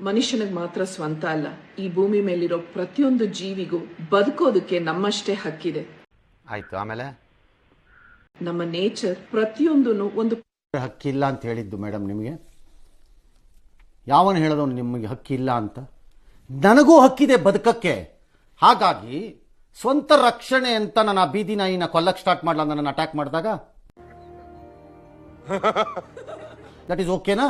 ಮನುಷ್ಯನಿಗೆ ಮಾತ್ರ ಸ್ವಂತ ಅಲ್ಲ, ಈ ಭೂಮಿ ಮೇಲಿರೋ ಪ್ರತಿಯೊಂದು ಜೀವಿಗೂ ಬದುಕೋದಕ್ಕೆ ನಮ್ಮಷ್ಟೇ ಹಕ್ಕಿದೆ. ಆಯ್ತು, ಆಮೇಲೆ ನಮ್ಮ ನೇಚರ್ ಪ್ರತಿಯೊಂದೂ ಒಂದು ಹಕ್ಕಿಲ್ಲ ಅಂತ ಹೇಳಿದ್ದು ಮೇಡಮ್ ನಿಮಗೆ ಯಾವನು ಹೇಳೋದು ನಿಮಗೆ ಹಕ್ಕಿಲ್ಲ ಅಂತ? ನನಗೂ ಹಕ್ಕಿದೆ ಬದುಕಕ್ಕೆ. ಹಾಗಾಗಿ ಸ್ವಂತ ರಕ್ಷಣೆ ಅಂತ ನಾನು ಆ ಬೀದಿ ನಾಯಿನ ಕೊಲ್ಲಕ್ಕೆ ಸ್ಟಾರ್ಟ್ ಮಾಡಲ, ನನ್ನನ್ನು ಅಟ್ಯಾಕ್ ಮಾಡಿದಾಗ ದಟ್ ಈಸ್ ಓಕೆನಾ?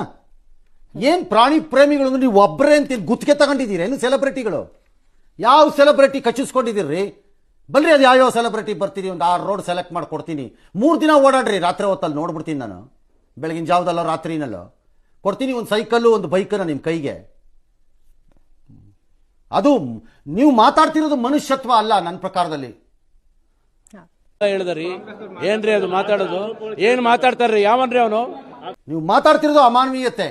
ಏನು ಪ್ರಾಣಿ ಪ್ರೇಮಿಗಳು ನೀವು ಒಬ್ಬರೇ ಅಂತ ಗುತ್ತಿಗೆ ತಗೊಂಡಿದ್ದೀರಿ ಏನು ಸೆಲೆಬ್ರಿಟಿಗಳು? ಯಾವ ಸೆಲೆಬ್ರಿಟಿ ಕಚ್ಚಿಸ್ಕೊಂಡಿದ್ದೀರಿ? ಬಲ್ರಿ, ಅದು ಯಾವ್ಯಾವ ಸೆಲೆಬ್ರಿಟಿ ಬರ್ತೀರಿ, ಒಂದು 6 ರೋಡ್ ಸೆಲೆಕ್ಟ್ ಮಾಡಿ ಕೊಡ್ತೀನಿ, 3 ದಿನ ಓಡಾಡ್ರಿ, ರಾತ್ರಿ ಹೊತ್ತಲ್ಲಿ ನೋಡ್ಬಿಡ್ತೀನಿ ನಾನು, ಬೆಳಗಿನ ಜಾವದಲ್ಲೋ ರಾತ್ರಿನಲ್ಲೋ ಕೊಡ್ತೀನಿ. ಒಂದು ಸೈಕಲ್ಲು ಒಂದು ಬೈಕನ್ನು ನಿಮ್ಮ ಕೈಗೆ. ಅದು ನೀವು ಮಾತಾಡ್ತಿರೋದು ಮನುಷ್ಯತ್ವ ಅಲ್ಲ ನನ್ನ ಪ್ರಕಾರದಲ್ಲಿ. ಹೇಳಿದ್ರಿ ಏನ್ರಿ ಅದು ಮಾತಾಡೋದು? ಏನ್ ಮಾತಾಡ್ತಾರ್ರಿ? ಯಾವನ್ರಿ ಅವನು? ನೀವು ಮಾತಾಡ್ತಿರೋದು ಅಮಾನವೀಯತೆ.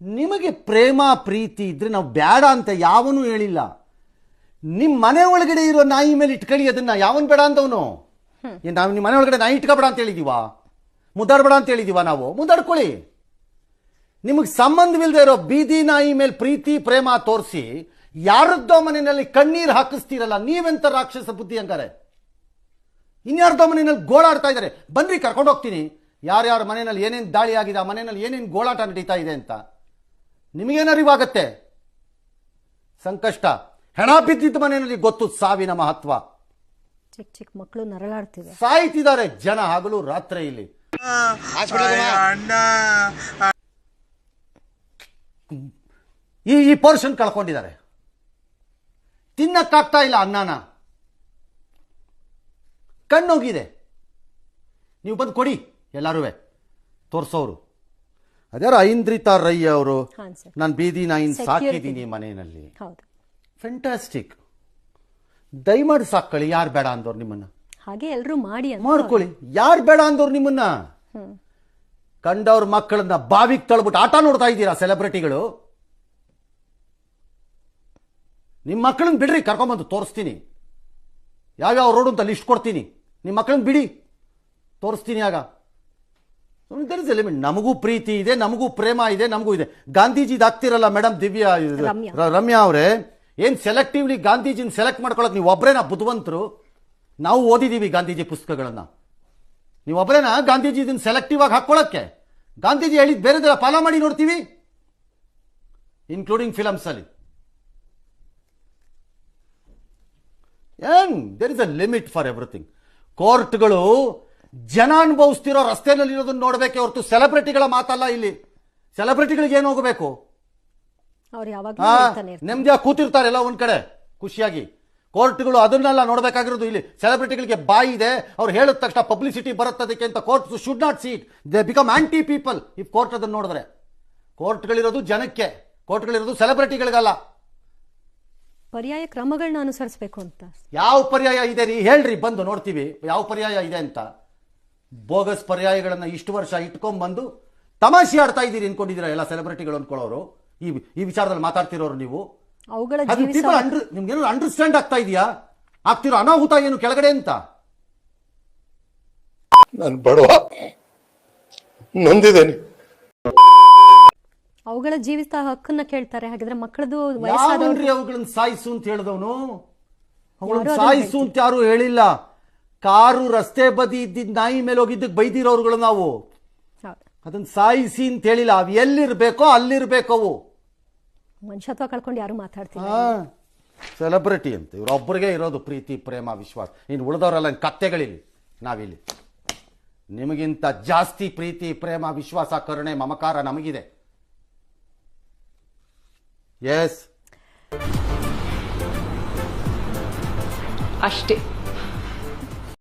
ನಿಮಗೆ ಪ್ರೇಮ ಪ್ರೀತಿ ಇದ್ರೆ ನಾವು ಬೇಡ ಅಂತ ಯಾವನೂ ಹೇಳಿಲ್ಲ. ನಿಮ್ಮ ಮನೆ ಒಳಗಡೆ ಇರೋ ನಾಯಿ ಮೇಲೆ ಇಟ್ಕೊಳ್ಳಿ, ಅದನ್ನ ಯಾವನ್ ಬೇಡ ಅಂತವನು? ನಾವು ನಿಮ್ಮ ಮನೆ ಒಳಗಡೆ ನಾಯಿ ಇಟ್ಕೋಬೇಡ ಅಂತ ಹೇಳಿದೀವ? ಮುದ್ದಾಡ್ಬೇಡ ಅಂತ ಹೇಳಿದೀವ? ನಾವು ಮುದ್ದಾಡ್ಕೊಳ್ಳಿ. ನಿಮಗೆ ಸಂಬಂಧವಿಲ್ಲದೆ ಇರೋ ಬೀದಿ ನಾಯಿ ಮೇಲೆ ಪ್ರೀತಿ ಪ್ರೇಮ ತೋರಿಸಿ ಯಾರದ್ದೋ ಮನೆಯಲ್ಲಿ ಕಣ್ಣೀರು ಹಾಕಿಸ್ತೀರಲ್ಲ, ನೀವೆಂತ ರಾಕ್ಷಸ ಬುದ್ಧಿ ಹಂಗಾರೆ? ಇನ್ಯಾರ್ದೋ ಮನೆಯಲ್ಲಿ ಗೋಳಾಡ್ತಾ ಇದ್ದಾರೆ, ಬನ್ರಿ ಕರ್ಕೊಂಡು ಹೋಗ್ತೀನಿ, ಯಾರ್ಯಾರ ಮನೆಯಲ್ಲಿ ಏನೇನು ದಾಳಿ ಆಗಿದೆ, ಆ ಮನೆಯಲ್ಲಿ ಏನೇನು ಗೋಳಾಟ ನಡೀತಾ ಇದೆ ಅಂತ ನಿಮಗೇನು ಅರಿವಾಗತ್ತೆ? ಸಂಕಷ್ಟ ಹೆಣ ಬಿದ್ದಿದ್ದ ಮನೆಯಲ್ಲಿ ಗೊತ್ತು ಸಾವಿನ ಮಹತ್ವ. ಚಿಕ್ಕ ಚಿಕ್ಕ ಮಕ್ಕಳು ನರಳಾಡ್ತಿದೆ, ಸಾಯ್ತಿದ್ದಾರೆ ಜನ ಹಗಲು ರಾತ್ರಿ. ಇಲ್ಲಿ ಈ ಪೋರ್ಷನ್ ಕಳ್ಕೊಂಡಿದ್ದಾರೆ, ತಿನ್ನಕ್ಕಾಗ್ತಾ ಇಲ್ಲ ಅನ್ನನ, ಕಣ್ಣೋಗಿದೆ. ನೀವು ಬಂದು ಕೊಡಿ ಎಲ್ಲರೂ ತೋರ್ಸೋರು. ಅದ್ಯಾರು ಐಂದ್ರಿತಾ ರೈ ಅವರು, ನಾನು ಬೀದಿ ನಾಯಿನ ಸಾಕಿದ್ದೀನಿ ಮನೆಯಲ್ಲಿ. ಫ್ಯಾಂಟಾಸ್ಟಿಕ್. ದಯಮಾಡಿ ಸಾಕೊಳ್ಳಿ. ಯಾರು ಬೇಡ ಅಂದವ್ರು ನಿಮ್ಮನ್ನ? ಹಾಗೆ ಎಲ್ಲರೂ ಮಾಡಿ ಮಾಡ್ಕೊಳ್ಳಿ. ಯಾರು ಬೇಡ ಅಂದವ್ರು ನಿಮ್ಮನ್ನ? ಕಂಡವ್ರ ಮಕ್ಕಳನ್ನ ಬಾವಿಗೆ ತಳ್ಬಿಟ್ಟು ಆಟ ನೋಡ್ತಾ ಇದ್ದೀರಾ ಸೆಲೆಬ್ರಿಟಿಗಳು. ನಿಮ್ಮ ಮಕ್ಕಳನ್ನ ಬಿಡ್ರಿ, ಕರ್ಕೊಂಬಂದು ತೋರಿಸ್ತೀನಿ. ಯಾವ್ಯಾವ ರೋಡ್ ಅಂತ ಲಿಸ್ಟ್ ಕೊಡ್ತೀನಿ, ನಿಮ್ಮ ಮಕ್ಕಳನ್ನ ಬಿಡಿ, ತೋರಿಸ್ತೀನಿ. ಆಗ ನಮಗೂ ಪ್ರೀತಿ ಇದೆ, ನಮಗೂ ಪ್ರೇಮ ಇದೆ, ನಮಗೂ ಇದೆ. ಗಾಂಧೀಜಿದು ಆಗ್ತಿರಲ್ಲ ಮೇಡಮ್ ದಿವ್ಯಾ ರಮ್ಯಾ ಅವರೇ, ಏನ್ ಸೆಲೆಕ್ಟಿವ್ಲಿ ಗಾಂಧೀಜಿನ ಸೆಲೆಕ್ಟ್ ಮಾಡ್ಕೊಳಕ್ ನೀವು ಒಬ್ಬರೇನಾ ಬುದ್ಧಿವಂತರು? ನಾವು ಓದಿದೀವಿ ಗಾಂಧೀಜಿ ಪುಸ್ತಕಗಳನ್ನ. ನೀವು ಒಬ್ಬರೇನಾ ಗಾಂಧೀಜಿ ಇದನ್ನ ಸೆಲೆಕ್ಟಿವ್ ಆಗಿ ಹಾಕೊಳ್ಳಕ್ಕೆ? ಗಾಂಧೀಜಿ ಹೇಳಿದ್ ಬೇರೆದೆಲ್ಲ ಫಾಲೋ ಮಾಡಿ ನೋಡ್ತೀವಿ, ಇನ್ಕ್ಲೂಡಿಂಗ್ ಫಿಲಮ್ಸ್ ಅಲ್ಲಿ. There is a limit for everything. ಕೋರ್ಟ್ಗಳು ಜನ ಅನುಭವಿಸ್ತಿರೋ ರಸ್ತೆನಲ್ಲಿ ಇರೋದನ್ನ ನೋಡ್ಬೇಕೆ ಹೊರತು ಸೆಲೆಬ್ರಿಟಿಗಳ ಮಾತಲ್ಲ ಇಲ್ಲಿ. ಸೆಲೆಬ್ರಿಟಿಗಳಿಗೆ ಏನು ಹೋಗಬೇಕು? ನೆಮ್ಮದಿಯಾಗಿ ಕೂತಿರ್ತಾರೆ ಎಲ್ಲ ಒಂದ್ ಕಡೆ ಖುಷಿಯಾಗಿ. ಕೋರ್ಟ್ಗಳು ಅದನ್ನೆಲ್ಲ ನೋಡ್ಬೇಕಾಗಿರೋದು. ಇಲ್ಲಿ ಸೆಲೆಬ್ರಿಟಿಗಳಿಗೆ ಬಾಯಿ ಇದೆ, ಅವ್ರು ಹೇಳಿದ ತಕ್ಷಣ ಪಬ್ಲಿಸಿಟಿ ಬರುತ್ತದಕ್ಕೆ ಅಂತ court should not seat. They become anti people if court ಅದನ್ನು ನೋಡಿದ್ರೆ. ಕೋರ್ಟ್ಗಳಿರೋದು ಜನಕ್ಕೆ, ಕೋರ್ಟ್ಗಳಿರೋದು ಸೆಲೆಬ್ರಿಟಿಗಳಿಗಲ್ಲ. ಪರ್ಯಾಯ ಕ್ರಮಗಳನ್ನ ಅನುಸರಿಸಬೇಕು ಅಂತ. ಯಾವ ಪರ್ಯಾಯ ಇದೆ ರೀ? ಹೇಳ್ರಿ, ಬಂದು ನೋಡ್ತೀವಿ ಯಾವ ಪರ್ಯಾಯ ಇದೆ ಅಂತ. ಬೋಗಸ್ ಪರ್ಯಾಯಗಳನ್ನ ಇಷ್ಟು ವರ್ಷ ಇಟ್ಕೊಂಡ್ಬಂದು ತಮಾಷೆ ಆಡ್ತಾ ಇದ್ದೀರಿ ಅನ್ಕೊಂಡಿದ್ದೀರಾ ಎಲ್ಲ ಸೆಲೆಬ್ರಿಟಿಗಳು ಅನ್ಕೊಳ್ಳೋರು. ಈ ವಿಚಾರದಲ್ಲಿ ಮಾತಾಡ್ತಿರೋರು ನೀವು. ನಿಮ್ಗೇನು ಅಂಡರ್ಸ್ಟ್ಯಾಂಡ್ ಆಗ್ತಾ ಇದೆಯಾ? ಆಗ್ತಿರೋ ಅನಾಹುತ ಏನು ಕೆಳಗಡೆ ಅಂತ? ನಾನು ಬಡವ, ನೊಂದಿದ್ದೇನೆ. ಅವುಗಳ ಜೀವಿತ ಹಕ್ಕನ್ನ ಕೇಳ್ತಾರೆ. ಹಾಗಿದ್ರೆ ಮಕ್ಕಳದು ಯಾವನ್ರಿ ಅವುಗಳನ್ನ ಸಾಯಿಸು ಅಂತ ಹೇಳಿದವನು? ಅವುಗಳನ್ನ ಸಾಯಿಸು ಅಂತ ಯಾರು ಹೇಳಿಲ್ಲ. ಕಾರು ರಸ್ತೆ ಬದಿ ಇದ್ದಿದ್ದ ನಾಯಿ ಮೇಲೆ ಹೋಗಿದ್ದಕ್ಕೆ ಬೈದಿರೋರುಗಳು ನಾವು. ಅದನ್ನ ಸಾಯಿಸಿ ಅಂತ ಹೇಳಿಲ್ಲ. ಅವು ಎಲ್ಲಿರ್ಬೇಕೋ ಅಲ್ಲಿರ್ಬೇಕು. ಅವು ಮನುಷ್ಯತ್ವ ಕಳ್ಕೊಂಡು ಯಾರು ಮಾತಾಡ್ತೀವಿ. ಸೆಲೆಬ್ರಿಟಿ ಅಂತ ಇವರೊಬ್ಬರಿಗೆ ಇರೋದು ಪ್ರೀತಿ ಪ್ರೇಮ ವಿಶ್ವಾಸ. ಇನ್ನು ಉಳಿದವರೆಲ್ಲ ಕತ್ತೆಗಳಿಲ್ಲಿ. ನಾವಿಲ್ಲಿ ನಿಮಗಿಂತ ಜಾಸ್ತಿ ಪ್ರೀತಿ ಪ್ರೇಮ ವಿಶ್ವಾಸ ಕರುಣೆ ಮಮಕಾರ ನಮಗಿದೆ. ಎಸ್ ಅಷ್ಟೇ.